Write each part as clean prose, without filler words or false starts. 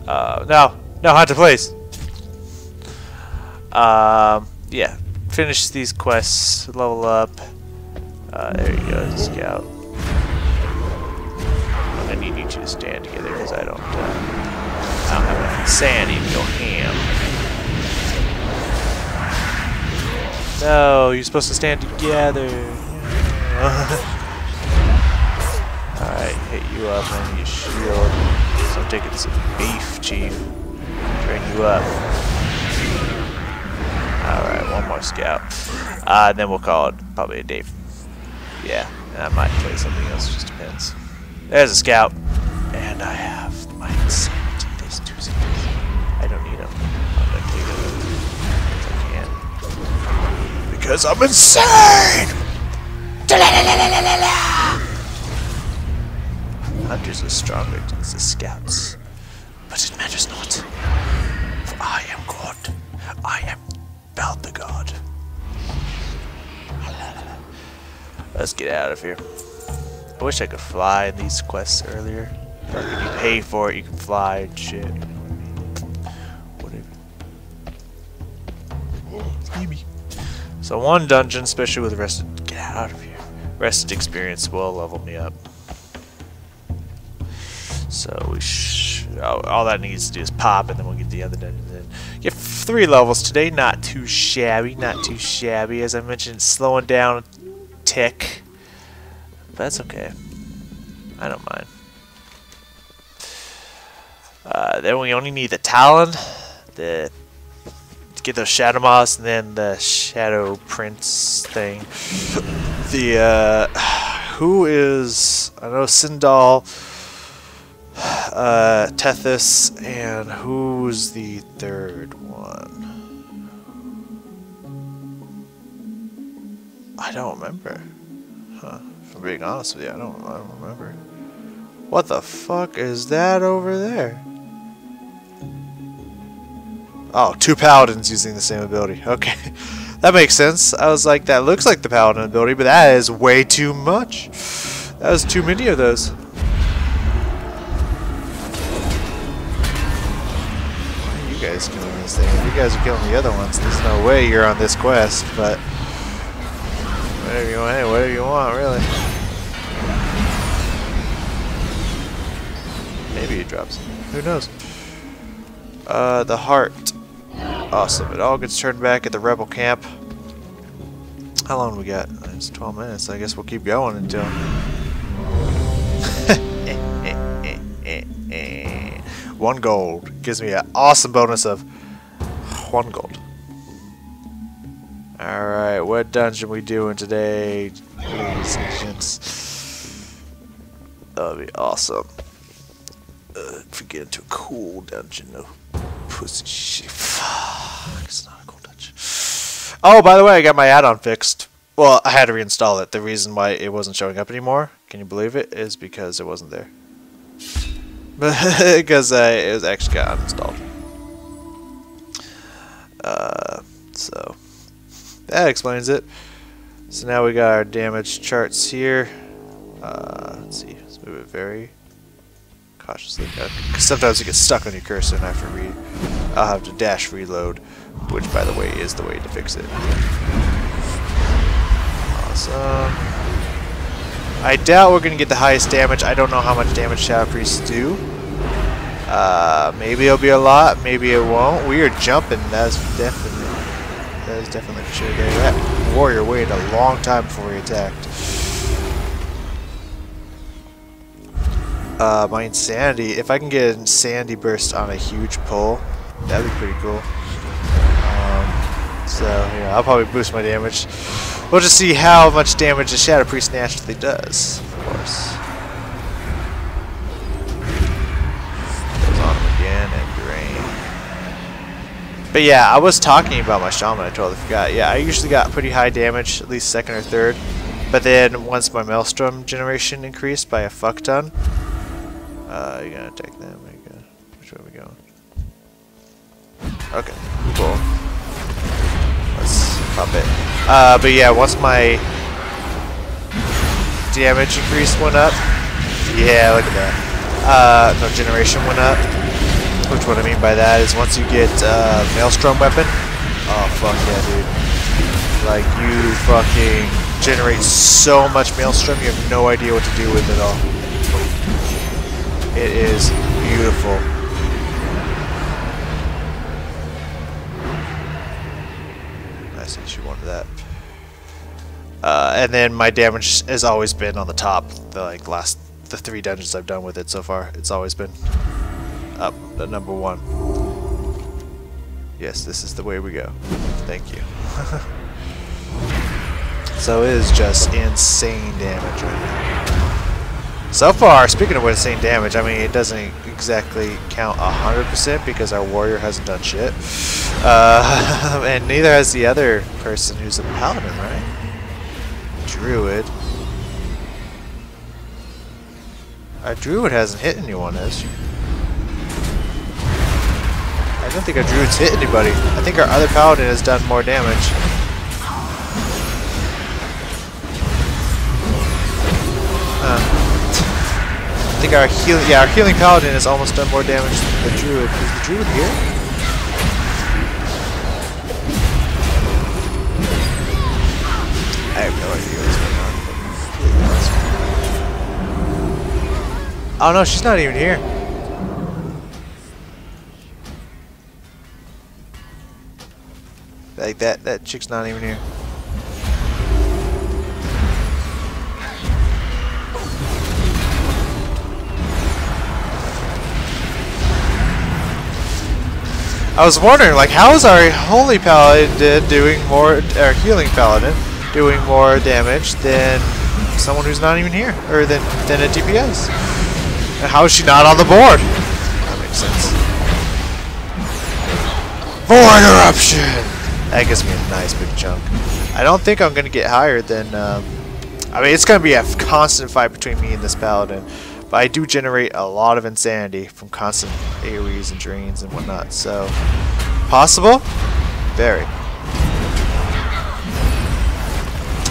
No, haunted place. Yeah, finish these quests, level up. There you go, scout. I'm gonna need you two to stand together because I don't have enough insanity to go ham. No, you're supposed to stand together. Alright, hit you up and you shield. So I'm taking some beef, Chief. Train you up. Alright, one more scout. Then we'll call it probably a day. Yeah, and I might play something else, just depends. There's a scout. And I have my insanity. There's 2 seconds. I don't need them. I'm gonna take them if I can. Because I'm insane! Hunters are stronger than the scouts. But it matters not. For I am God. I am Bel the God. Let's get out of here. I wish I could fly in these quests earlier. Like if you pay for it, you can fly and shit. Whatever. Maybe. So one dungeon, especially with rested. Get out of here. Rested experience will level me up. So we all that needs to do is pop, and then we'll get the other dungeons in. Get 3 levels today. Not too shabby. Not too shabby. As I mentioned, slowing down a tick. But that's okay. I don't mind. Then we only need the Talon, to get those Shadow Moths, and then the Shadow Prince thing. The who is, I know Sindal, Tethys, and who's the 3rd one? I don't remember. Huh. If I'm being honest with you, I don't remember. What the fuck is that over there? Oh, 2 paladins using the same ability. Okay. That makes sense. I was like, that looks like the paladin ability, but that is way too much. That was too many of those. Why are you guys killing this thing? If you guys are killing the other ones, there's no way you're on this quest, but whatever you want, hey, whatever you want, really. Maybe it drops. Who knows? The heart. Awesome. It all gets turned back at the rebel camp. How long we got? It's 12 minutes. I guess we'll keep going until... 1 gold. Gives me an awesome bonus of 1 gold. Alright, what dungeon we doing today, ladies and gents? That would be awesome. If we get into a cool dungeon, though. Pussy shit. Fuck, it's not a cool dungeon. Oh, by the way, I got my add-on fixed. Well, I had to reinstall it. The reason why it wasn't showing up anymore, can you believe it, is because it wasn't there. Because it was actually got uninstalled. So that explains it. So now we got our damage charts here. Let's see. Let's move it very cautiously. Because sometimes it gets stuck on your cursor and I have to I'll have to dash reload, which by the way is the way to fix it. Awesome. I doubt we're gonna get the highest damage. I don't know how much damage Shadow Priests do. Maybe it'll be a lot, maybe it won't. We are jumping. That is definitely for sure. That warrior waited a long time before he attacked. My insanity. If I can get an insanity burst on a huge pull, that'd be pretty cool. So yeah, I'll probably boost my damage. We'll just see how much damage a Shadow Priest naturally does, of course. Goes on again and drain. But yeah, I was talking about my Shaman, I totally forgot. Yeah, I usually got pretty high damage, at least 2nd or 3rd. But then once my Maelstrom generation increased by a fuck ton, you're gonna attack them. Which way are we going? Okay, cool. Let's pop it. But yeah, once my damage increase went up, yeah, look at that. No, generation went up. Which what I mean by that is once you get Maelstrom weapon, oh fuck yeah, dude. Like you fucking generate so much Maelstrom, you have no idea what to do with it all. It is beautiful. I see she wanted that. And then my damage has always been on the top. The 3 dungeons I've done with it so far, it's always been up at number 1. Yes, this is the way we go. Thank you. So it is just insane damage right now. So far, speaking of insane damage, I mean it doesn't exactly count 100% because our warrior hasn't done shit, and neither has the other person who's a paladin, right? Druid. Our druid hasn't hit anyone, has she? I don't think our druid's hit anybody. I think our other paladin has done more damage. I think our healing paladin has almost done more damage than the druid. Is the druid here? I have no idea what's going on. Oh no, she's not even here. Like that chick's not even here. I was wondering, like, how is our holy paladin doing more, our healing paladin doing more damage than someone who's not even here, or than a DPS? And how is she not on the board? That makes sense. Void eruption. That gives me a nice big chunk. I don't think I'm gonna get higher than. I mean, it's gonna be a constant fight between me and this paladin. But I do generate a lot of insanity from constant AoEs and drains and whatnot, so possible? Very.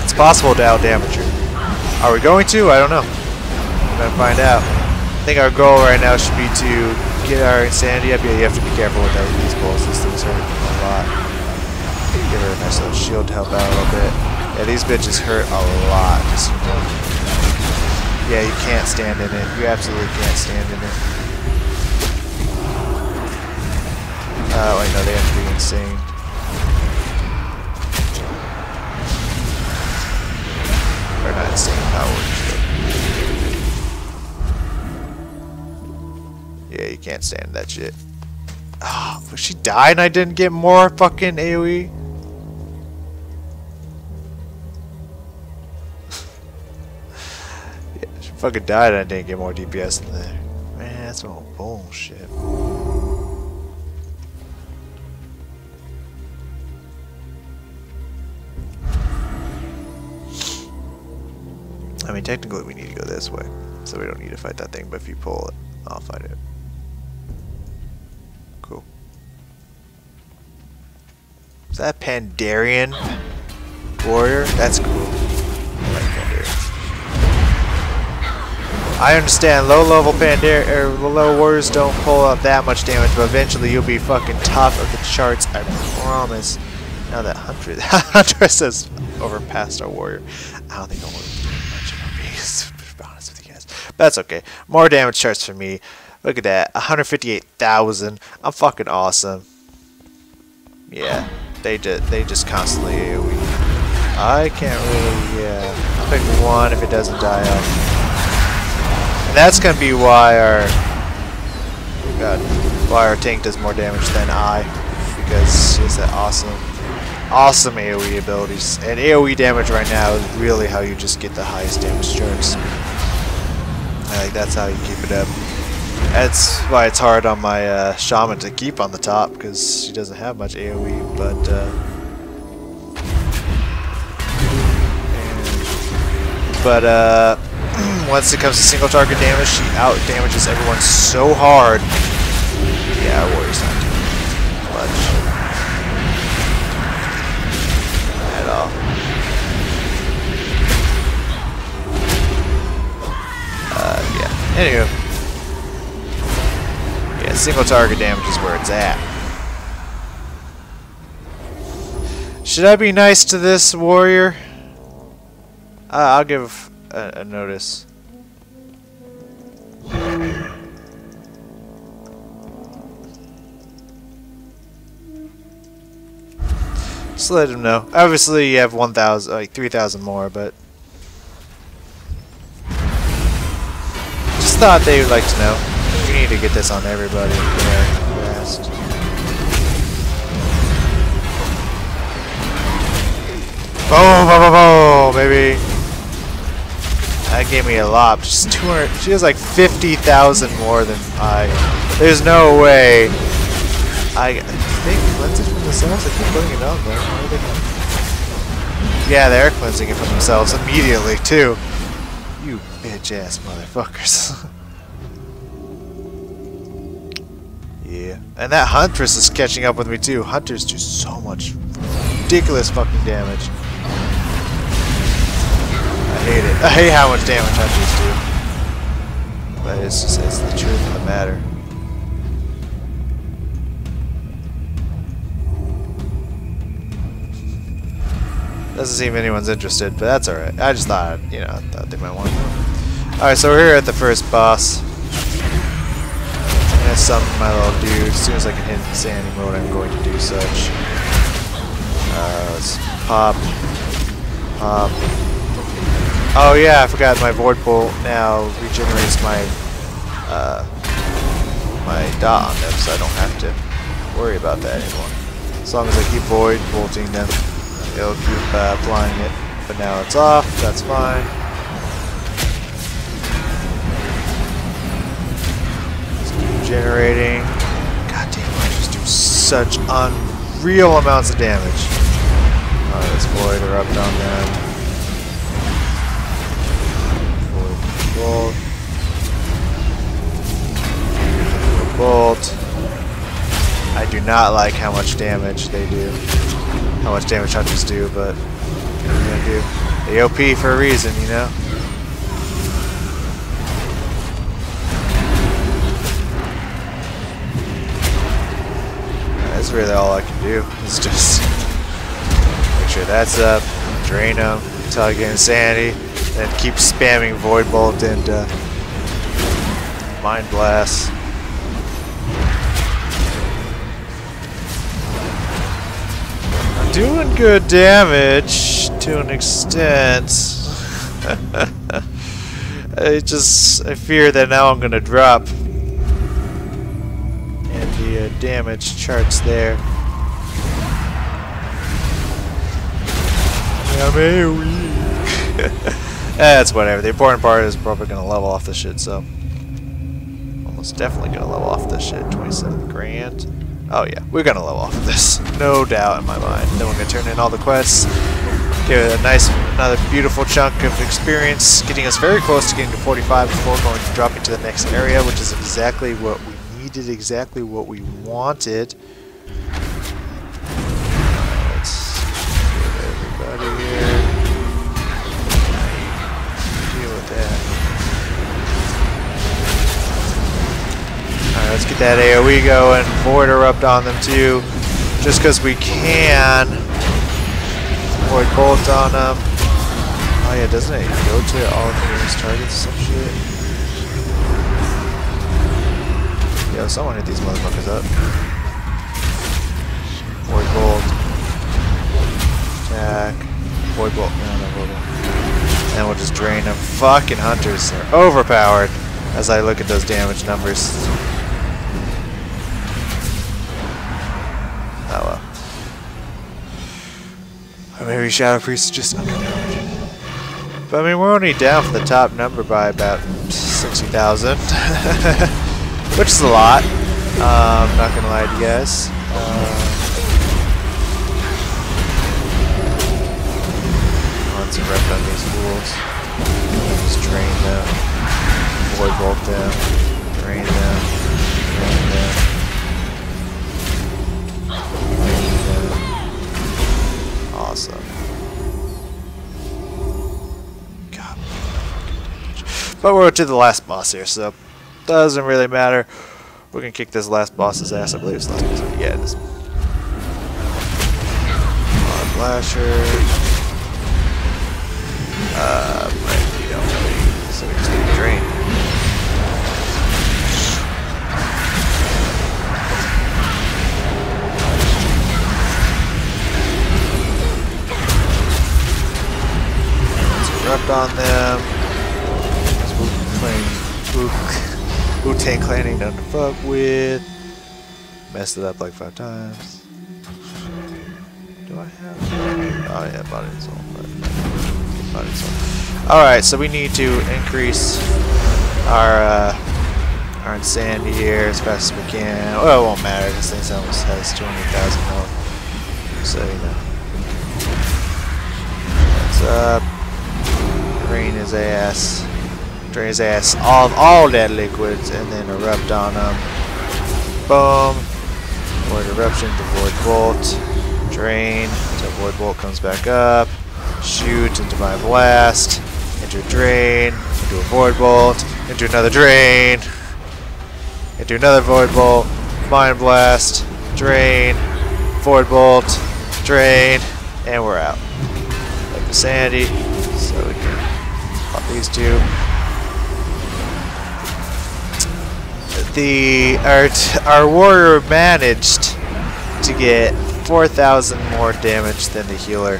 It's possible to out-damage her. Are we going to? I don't know. We're gonna find out. I think our goal right now should be to get our insanity up. Yeah, you have to be careful with these balls. These things hurt a lot. Give her a nice little shield to help out a little bit. Yeah, these bitches hurt a lot, just so you know. Yeah, you can't stand in it. You absolutely can't stand in it. Oh, I know they have to be insane. Or not insane powers. Yeah, you can't stand that shit. Oh, but she died and I didn't get more fucking AoE? Fucking died and I didn't get more DPS than that. Man, that's all bullshit. I mean, technically we need to go this way, so we don't need to fight that thing, but if you pull it, I'll fight it. Cool. Is that a Pandarian warrior? That's cool. I like Pandarians. I understand low-level low warriors don't pull up that much damage, but eventually you'll be fucking top of the charts, I promise. Now that Huntress has overpassed our warrior, I don't think I want to do much of me, to be honest with you guys. But that's okay. More damage charts for me. Look at that, 158,000. I'm fucking awesome. Yeah, they just constantly AoE. I can't really, yeah. I'll pick one if it doesn't die out. And that's gonna be why our tank does more damage than I, because she has that awesome AoE abilities. And AoE damage right now is really how you just get the highest damage charts. Like that's how you keep it up. That's why it's hard on my shaman to keep on the top, because she doesn't have much AoE. But once it comes to single target damage, she out damages everyone so hard. Yeah, our warrior's not doing much at all. Yeah. Anywho. Yeah, Yeah, single target damage is where it's at. Should I be nice to this warrior? I'll give a notice. Just let him know. Obviously, you have 1,000, like 3,000 more, but just thought they would like to know. We need to get this on everybody fast. Boom, boom, boom, boom, baby. That gave me a lot. Just 200. She has like 50,000 more than I. There's no way. I think cleanses from themselves. I keep putting it on there. Where are they going? Yeah, they're cleansing it from themselves immediately too. You bitch ass motherfuckers. Yeah, and that Huntress is catching up with me too. Hunters do so much ridiculous fucking damage. I hate it. I hate how much damage Hunters do. But it's just it's the truth of the matter. Doesn't seem anyone's interested, but that's alright. I just thought, you know, I thought they might want to know. Alright, so we're here at the first boss. I'm gonna summon my little dude. As soon as I can hit insanity mode, I'm going to do such. Let's pop. Pop. Oh yeah, I forgot my Void Bolt now regenerates my my dot on them, so I don't have to worry about that anymore. As long as I keep Void Bolting them, it'll keep applying it. But now it's off, that's fine. Let's keep generating. God damn, I just do such unreal amounts of damage. Alright, let's Void Erupt on them. Bolt. Bolt. I do not like how much damage they do. How much damage Hunters do, but what are you gonna do? They OP for a reason, you know? That's really all I can do. Is just make sure that's up, drain them until I get insanity. And keep spamming Void Bolt and Mind Blast. I'm doing good damage to an extent. I fear that now I'm gonna drop. And the damage charts there. I'm AoE. That's whatever. The important part is probably going to level off this shit, so. Almost definitely going to level off this shit. 27 grand. Oh yeah, we're going to level off of this. No doubt in my mind. Then we're going to turn in all the quests. Give it a nice, another beautiful chunk of experience. Getting us very close to getting to 45 before going to dropping to the next area, which is exactly what we needed, exactly what we wanted. Let's get everybody here. Alright, let's get that AoE going. Void Erupt on them too. Just because we can. Void Bolt on them. Oh yeah, doesn't it go to all of the nearest targets? Some shit. Yo, someone hit these motherfuckers up. Void Bolt. Attack. Void Bolt. No, Void Bolt. And we'll just drain them. Fucking Hunters are overpowered as I look at those damage numbers. Oh well. Or maybe Shadow Priest is just underpowered. But I mean, we're only down for the top number by about 60,000. Which is a lot. I'm not gonna lie to you guys. Some rep on these fools. Just drain them. Void Bolt them. Drain them. Drain them. Drain them. Awesome. God. But we're to the last boss here, so doesn't really matter. We're gonna kick this last boss's ass. I believe it's last boss. Yeah, it is. Flasher. Right, we don't really, so we just need to drain. Let's erupt on them. Wu-Tang Clan ain't nothing to fuck with. Messed it up like 5 times. Do I have? Oh yeah, body and soul. Body and soul. All right, so we need to increase our insanity here as fast as we can. Well, it won't matter. This thing almost has 200,000 health. So you know. What's up? Drain his ass. Drain his ass all that liquids, and then erupt on him. Boom. Void eruption to void bolt. Drain until void bolt comes back up. Shoot into my blast. Into a drain. Into a void bolt. Into another drain. Into another void bolt. Mind blast. Drain. Void bolt. Drain. And we're out. Like the sandy. So we can pop these two. Our warrior managed to get 4,000 more damage than the healer.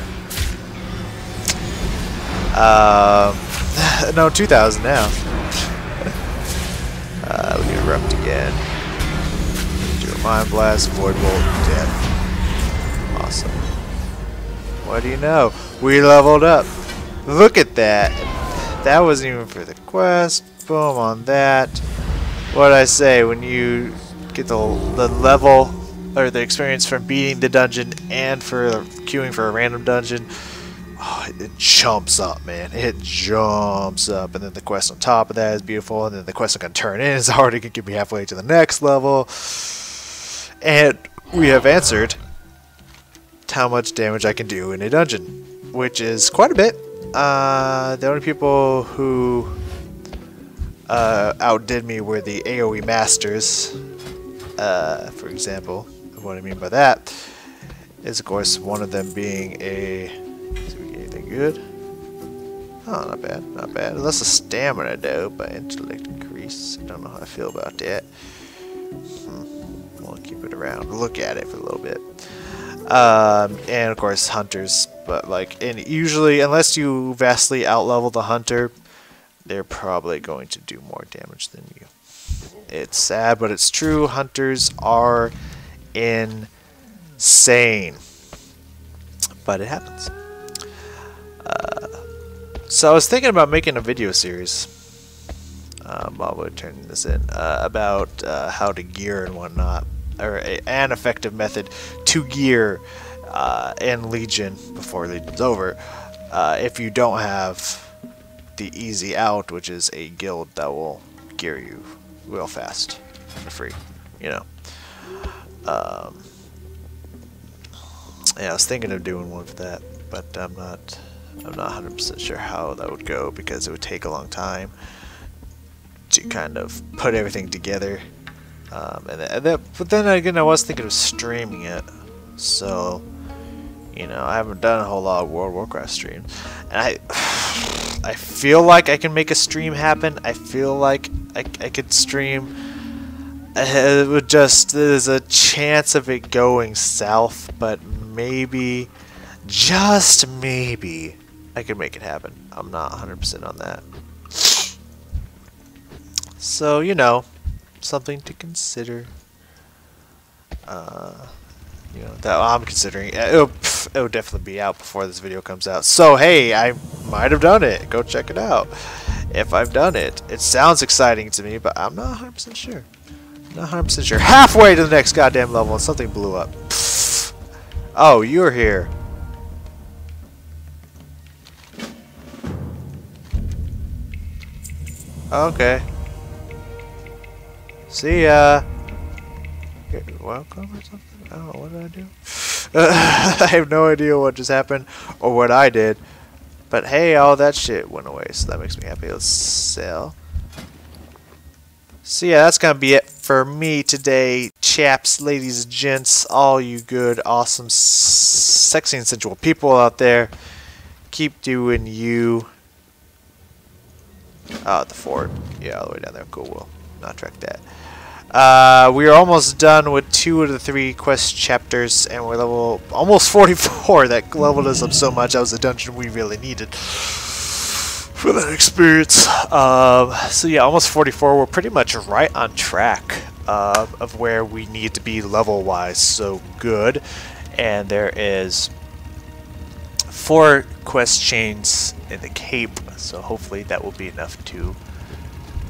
No, 2,000 now. We can erupt again. Do a mind blast, void bolt, death. Awesome. What do you know? We leveled up. Look at that. That wasn't even for the quest. Boom on that. What I say, when you get the level or the experience from beating the dungeon and for queuing for a random dungeon, oh, it jumps up, man. It jumps up, and then the quest on top of that is beautiful, and then the quest I'm gonna turn in is already gonna get me halfway to the next level, and we have answered how much damage I can do in a dungeon, which is quite a bit. The only people who outdid me were the AoE masters. For example, what I mean by that is, of course, one of them being a. Did we get anything good? Oh, not bad, not bad. Unless a stamina though, by intellect increase. I don't know how I feel about that. We'll keep it around. Look at it for a little bit. And of course, hunters. But like, and usually, unless you vastly outlevel the hunter, they're probably going to do more damage than you. It's sad, but it's true. Hunters are insane. But it happens. So I was thinking about making a video series while we're turning this in about how to gear and whatnot, or an effective method to gear in Legion before Legion's over. If you don't have the easy out, which is a guild that will gear you real fast for free, you know. Yeah, I was thinking of doing one for that, but I'm not 100% sure how that would go, because it would take a long time to kind of put everything together. But then again, I was thinking of streaming it, so you know, I haven't done a whole lot of World of Warcraft streams, and I feel like I can make a stream happen. I feel like I could stream. It would just, there's a chance of it going south, but maybe, just maybe, I could make it happen. I'm not 100% on that. So, you know, something to consider. You know, that I'm considering. It'll definitely be out before this video comes out. So, hey, I might have done it. Go check it out. If I've done it. It sounds exciting to me, but I'm not 100% sure. Not 100% sure. Halfway to the next goddamn level and something blew up. Pfft. Oh, you're here. Okay. See ya. Welcome or something? I don't know. What did I do? I have no idea what just happened or what I did. But hey, all that shit went away, so that makes me happy. Let's sell. So yeah, that's gonna be it for me today, chaps, ladies, gents, all you good, awesome, sexy and sensual people out there. Keep doing you. Oh, the fort. Yeah, all the way down there. Cool, we'll not track that. We are almost done with 2 of the 3 quest chapters, and we're level almost 44. That leveled us up so much. That was a dungeon we really needed for that experience. So yeah, almost 44. We're pretty much right on track of where we need to be level-wise. So good. And there is 4 quest chains in the Cape, so hopefully that will be enough to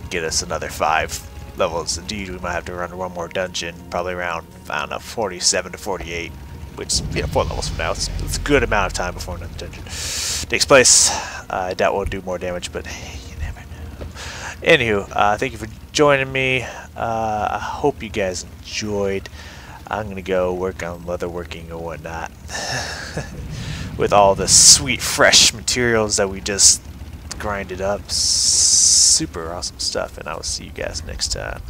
get us another 5 levels. Indeed, we might have to run 1 more dungeon, probably around, I don't know, 47 to 48, which, you know, 4 levels from now. It's a good amount of time before another dungeon takes place. I doubt we'll do more damage, but hey, you never know. Anywho, thank you for joining me. I hope you guys enjoyed. I'm going to go work on leatherworking or whatnot with all the sweet, fresh materials that we just grinded up. Super awesome stuff, and I will see you guys next time.